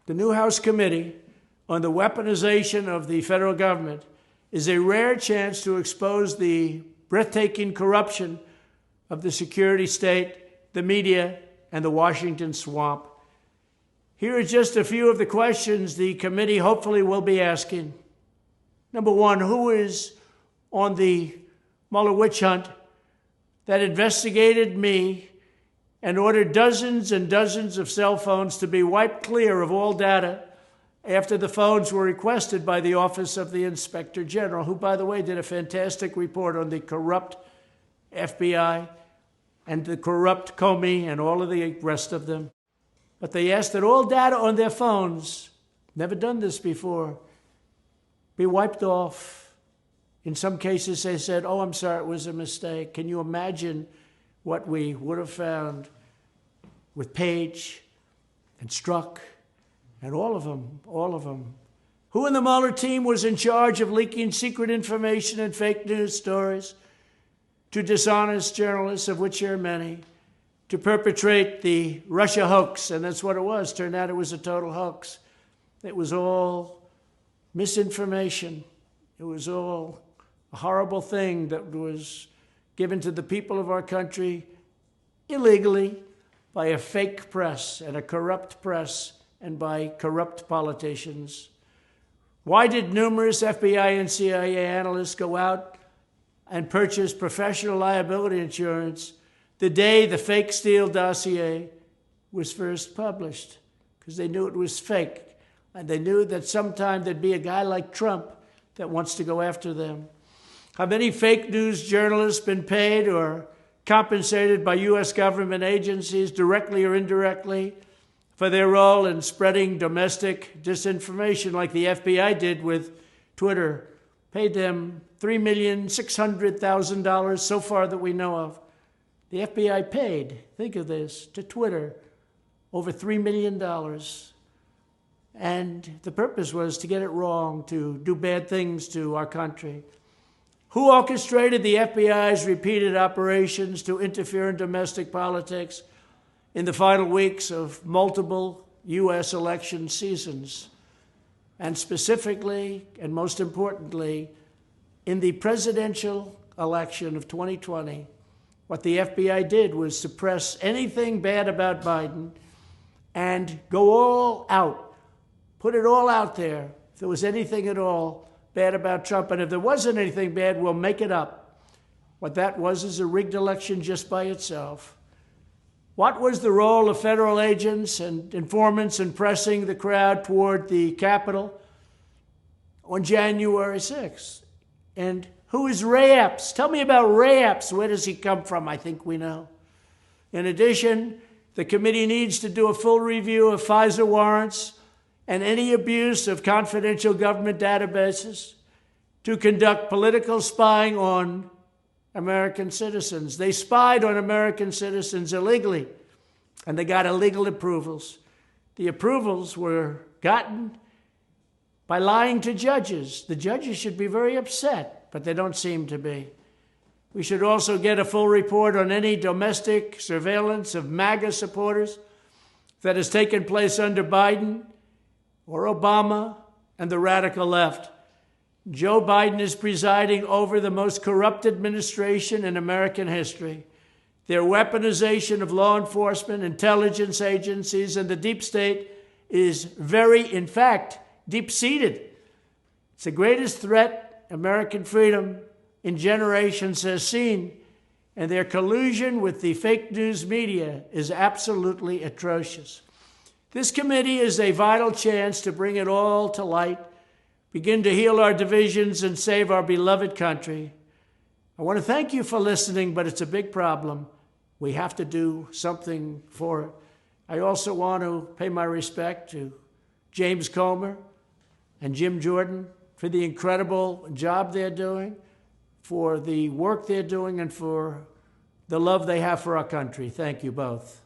The new House Committee on the Weaponization of the Federal Government is a rare chance to expose the breathtaking corruption of the security state, the media, and the Washington swamp. Here are just a few of the questions the committee hopefully will be asking. Number one, who is on the Mueller witch hunt that investigated me and ordered dozens and dozens of cell phones to be wiped clear of all data after the phones were requested by the Office of the Inspector General, who, by the way, did a fantastic report on the corrupt FBI and the corrupt Comey and all of the rest of them. But they asked that all data on their phones, never done this before, be wiped off. In some cases, they said, oh, I'm sorry, it was a mistake. Can you imagine what we would have found with Page and Strzok and all of them? Who in the Mueller team was in charge of leaking secret information and fake news stories to dishonest journalists, of which there are many, to perpetrate the Russia hoax? And that's what it was. Turned out it was a total hoax. It was all misinformation. It was all a horrible thing that was given to the people of our country illegally by a fake press and a corrupt press and by corrupt politicians. Why did numerous FBI and CIA analysts go out and purchase professional liability insurance the day the fake Steele dossier was first published? Because they knew it was fake. And they knew that sometime there'd be a guy like Trump that wants to go after them. Have any fake news journalists been paid or compensated by U.S. government agencies, directly or indirectly, for their role in spreading domestic disinformation like the FBI did with Twitter? Paid them $3,600,000 so far that we know of. The FBI paid, think of this, to Twitter over $3 million. And the purpose was to get it wrong, to do bad things to our country. Who orchestrated the FBI's repeated operations to interfere in domestic politics in the final weeks of multiple U.S. election seasons? And specifically, and most importantly, in the presidential election of 2020, what the FBI did was suppress anything bad about Biden and go all out, put it all out there. If there was anything at all bad about Trump, and if there wasn't anything bad, we'll make it up. What that was is a rigged election just by itself. What was the role of federal agents and informants in pressing the crowd toward the Capitol on January 6th? And who is Ray Epps? Tell me about Ray Epps. Where does he come from? I think we know. In addition, the committee needs to do a full review of FISA warrants and any abuse of confidential government databases to conduct political spying on American citizens. They spied on American citizens illegally, and they got illegal approvals. The approvals were gotten by lying to judges. The judges should be very upset, but they don't seem to be. We should also get a full report on any domestic surveillance of MAGA supporters that has taken place under Biden or Obama and the radical left. Joe Biden is presiding over the most corrupt administration in American history. Their weaponization of law enforcement, intelligence agencies, and the deep state is in fact, deep-seated. It's the greatest threat American freedom in generations has seen, and their collusion with the fake news media is absolutely atrocious. This committee is a vital chance to bring it all to light, begin to heal our divisions, and save our beloved country. I want to thank you for listening, but it's a big problem. We have to do something for it. I also want to pay my respect to James Comer and Jim Jordan for the incredible job they're doing, for the work they're doing, and for the love they have for our country. Thank you both.